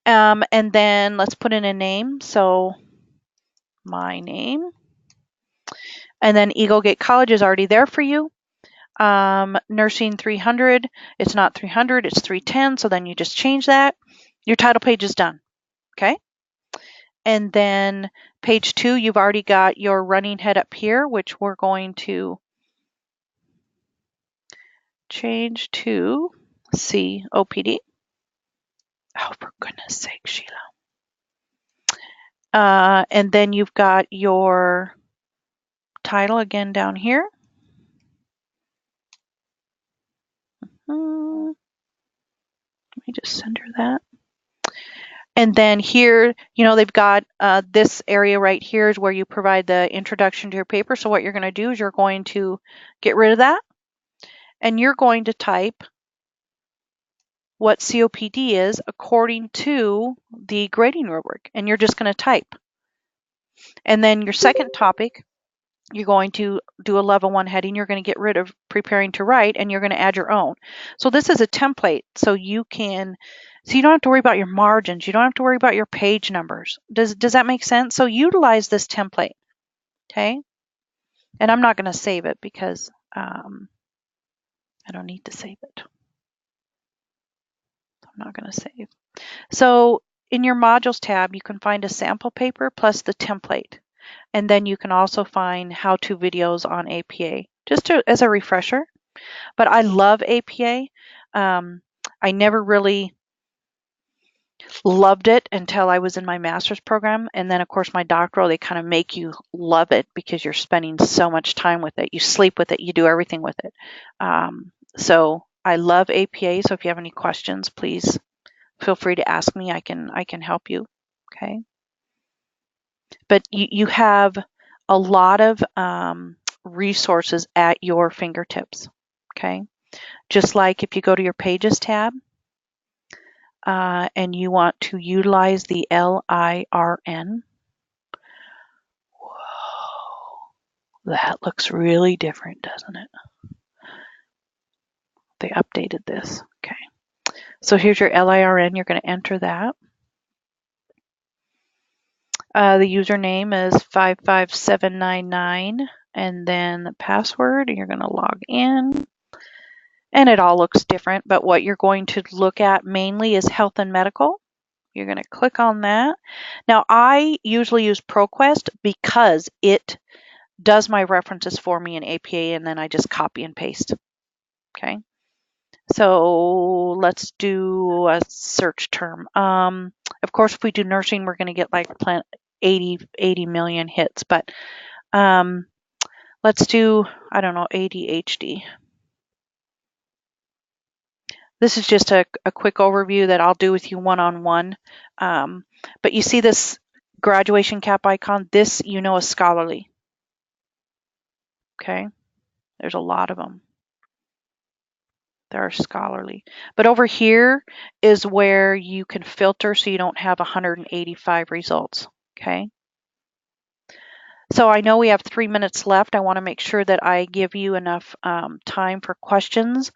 And then let's put in a name. So my name. And then Eagle Gate College is already there for you. Nursing 300, it's not 300, it's 310. So then you just change that. Your title page is done. Okay. And then page 2, you've already got your running head up here, which we're going to change to COPD. Oh, for goodness sake, Sheila. And then you've got your title again down here. Let me just center that. And then here, they've got this area right here is where you provide the introduction to your paper. So what you're going to do is you're going to get rid of that. And you're going to type what COPD is according to the grading rubric. And you're just going to type. And then your second topic, you're going to do a level 1 heading. You're going to get rid of preparing to write, and you're going to add your own. So this is a template, so you don't have to worry about your margins. You don't have to worry about your page numbers. Does that make sense? So utilize this template, okay? And I'm not going to save it because I don't need to save it. I'm not going to save. So in your modules tab, you can find a sample paper plus the template. And then you can also find how-to videos on APA, just as a refresher. But I love APA. I never really loved it until I was in my master's program. And then, of course, my doctoral, they kind of make you love it because you're spending so much time with it. You sleep with it. You do everything with it. So I love APA. So if you have any questions, please feel free to ask me. I can help you. Okay. But you have a lot of resources at your fingertips. Okay. Just like if you go to your Pages tab and you want to utilize the LIRN. Whoa, that looks really different, doesn't it? They updated this. Okay. So here's your LIRN. You're going to enter that. The username is 55799, and then the password, you're going to log in. And it all looks different, but what you're going to look at mainly is health and medical. You're going to click on that. Now, I usually use ProQuest because it does my references for me in APA, and then I just copy and paste. Okay. So let's do a search term. Of course, if we do nursing, we're going to get like 80 million hits, but let's do, I don't know, ADHD. This is just a quick overview that I'll do with you one-on-one. But you see this graduation cap icon? This, you know, is scholarly. Okay. There's a lot of them. There are scholarly. But over here is where you can filter so you don't have 185 results. Okay. So I know we have 3 minutes left. I want to make sure that I give you enough time for questions.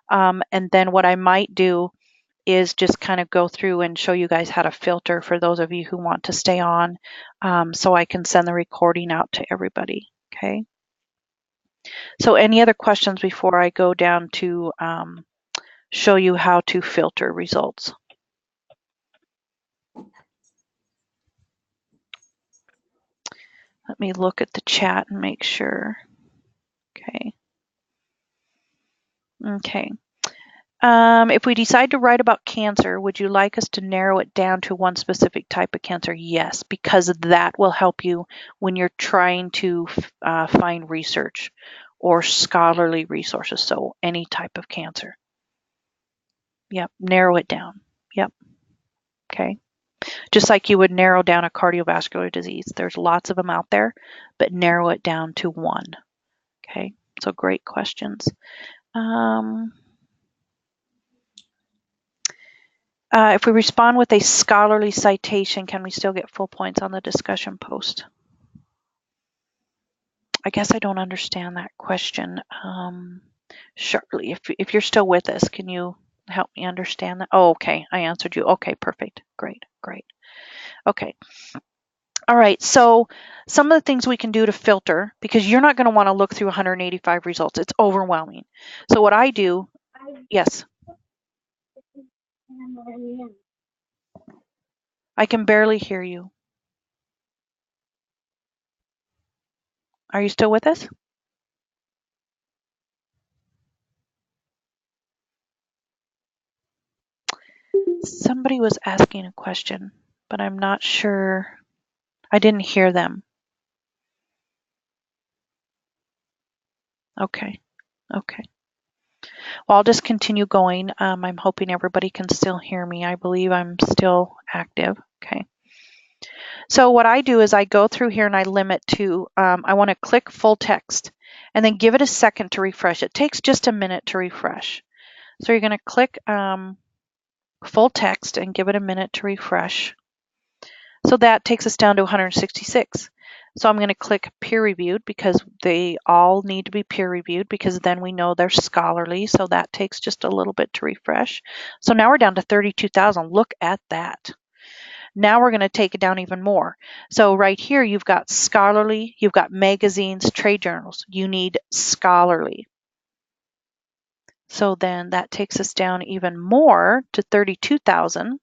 And then what I might do is just kind of go through and show you guys how to filter for those of you who want to stay on, so I can send the recording out to everybody. Okay. So any other questions before I go down to show you how to filter results? Let me look at the chat and make sure. Okay. Okay. If we decide to write about cancer, would you like us to narrow it down to one specific type of cancer? Yes, because that will help you when you're trying to find research or scholarly resources. So any type of cancer. Yep, narrow it down. Yep. Okay. Just like you would narrow down a cardiovascular disease. There's lots of them out there, but narrow it down to one. Okay. So great questions. If we respond with a scholarly citation, can we still get full points on the discussion post? I guess I don't understand that question. Shirley, if you're still with us, can you help me understand that? Oh, okay, I answered you. Okay, perfect. Great. Okay. All right, so some of the things we can do to filter, because you're not going to want to look through 185 results. It's overwhelming. So what I do, yes. I can barely hear you. Are you still with us? Somebody was asking a question, but I'm not sure. I didn't hear them. Okay. Well, I'll just continue going. I'm hoping everybody can still hear me. I believe I'm still active. Okay. So what I do is I go through here and I limit to, I want to click full text and then give it a second to refresh. It takes just a minute to refresh. So you're going to click full text and give it a minute to refresh. So that takes us down to 166. So I'm going to click peer reviewed because they all need to be peer reviewed because then we know they're scholarly. So that takes just a little bit to refresh. So now we're down to 32,000. Look at that. Now we're going to take it down even more. So right here, you've got scholarly, you've got magazines, trade journals. You need scholarly. So then that takes us down even more to 32,000.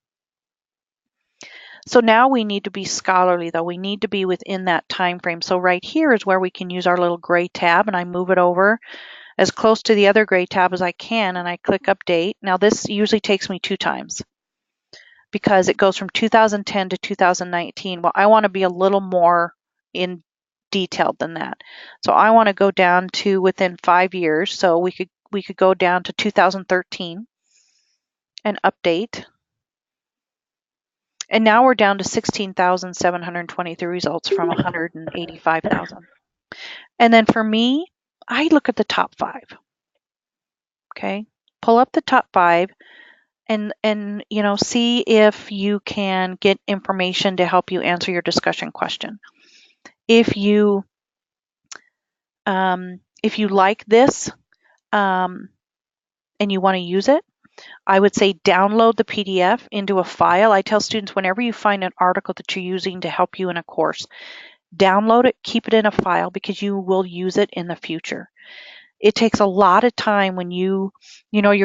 So now we need to be scholarly, though. We need to be within that time frame. So right here is where we can use our little gray tab, and I move it over as close to the other gray tab as I can, and I click update. Now this usually takes me 2 times because it goes from 2010 to 2019. Well, I want to be a little more in detailed than that. So I want to go down to within 5 years. So we could go down to 2013 and update. And now we're down to 16,723 results from 185,000. And then for me, I look at the top 5. Okay, pull up the top 5 and see if you can get information to help you answer your discussion question. If you like this and you want to use it, I would say download the PDF into a file. I tell students whenever you find an article that you're using to help you in a course, download it, keep it in a file because you will use it in the future. It takes a lot of time when you're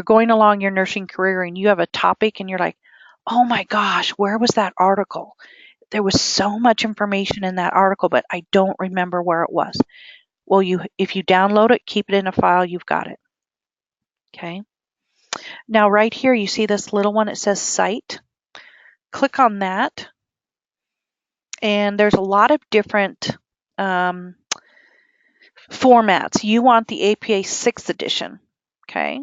going along your nursing career and you have a topic and you're like, oh my gosh, where was that article? There was so much information in that article, but I don't remember where it was. Well, if you download it, keep it in a file, you've got it. Okay. Now right here, you see this little one, it says Cite. Click on that. And there's a lot of different formats. You want the APA 6th edition. Okay.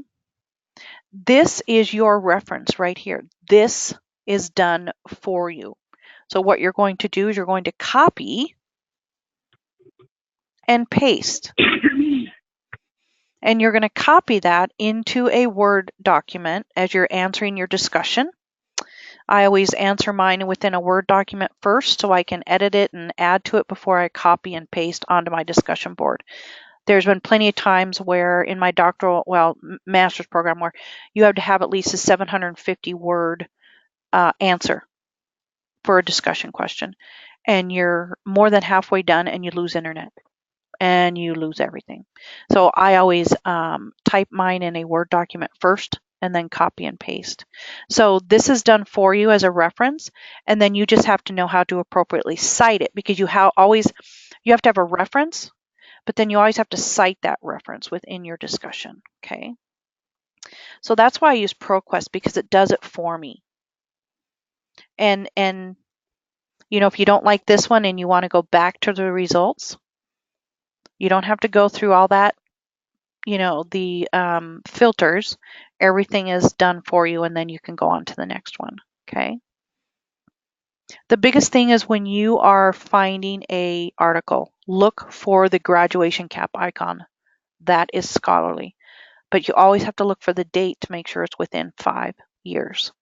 This is your reference right here. This is done for you. So what you're going to do is you're going to copy and paste. And you're going to copy that into a Word document as you're answering your discussion. I always answer mine within a Word document first so I can edit it and add to it before I copy and paste onto my discussion board. There's been plenty of times where in my master's program where you have to have at least a 750 word answer for a discussion question. And you're more than halfway done and you lose internet and you lose everything. So I always type mine in a Word document first and then copy and paste. So this is done for you as a reference, and then you just have to know how to appropriately cite it because you have to have a reference, but then you always have to cite that reference within your discussion. Okay. So that's why I use ProQuest, because it does it for me. And if you don't like this one and you want to go back to the results, you don't have to go through all that, the filters. Everything is done for you, and then you can go on to the next one. Okay. The biggest thing is when you are finding a article, look for the graduation cap icon. That is scholarly. But you always have to look for the date to make sure it's within 5 years.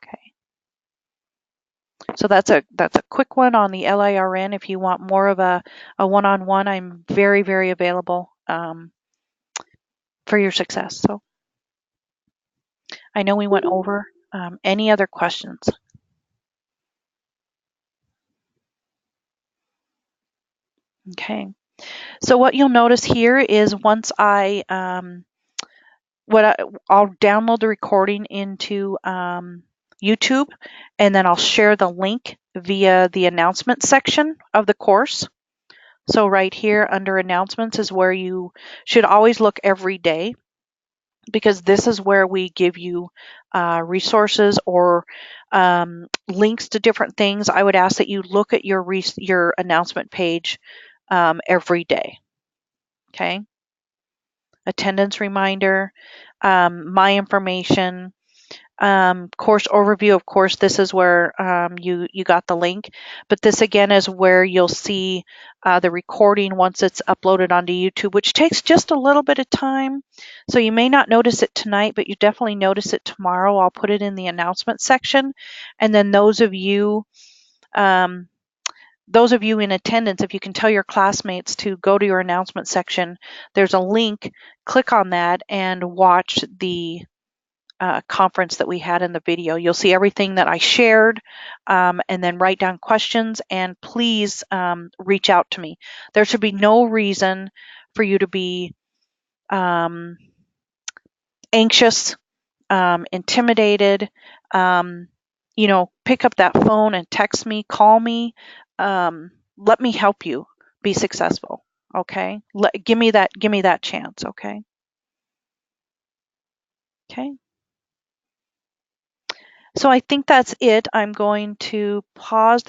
Okay. So that's a quick one on the LIRN. If you want more of a one-on-one, I'm very, very available for your success. So I know we went over. Any other questions? Okay. So what you'll notice here is once I'll download the recording into YouTube, and then I'll share the link via the announcement section of the course. So right here under announcements is where you should always look every day, because this is where we give you resources or links to different things. I would ask that you look at your announcement page every day. Okay. Attendance reminder, my information, course overview. Of course, this is where you got the link, but this again is where you'll see the recording once it's uploaded onto YouTube, which takes just a little bit of time. So you may not notice it tonight, but you definitely notice it tomorrow. I'll put it in the announcement section, and then those of you in attendance, if you can tell your classmates to go to your announcement section, there's a link, click on that and watch the conference that we had in the video. You'll see everything that I shared, and then write down questions, and please reach out to me. There should be no reason for you to be anxious, intimidated. Pick up that phone and text me, call me. Let me help you be successful. Okay. Give me that chance. Okay. Okay. So I think that's it. I'm going to pause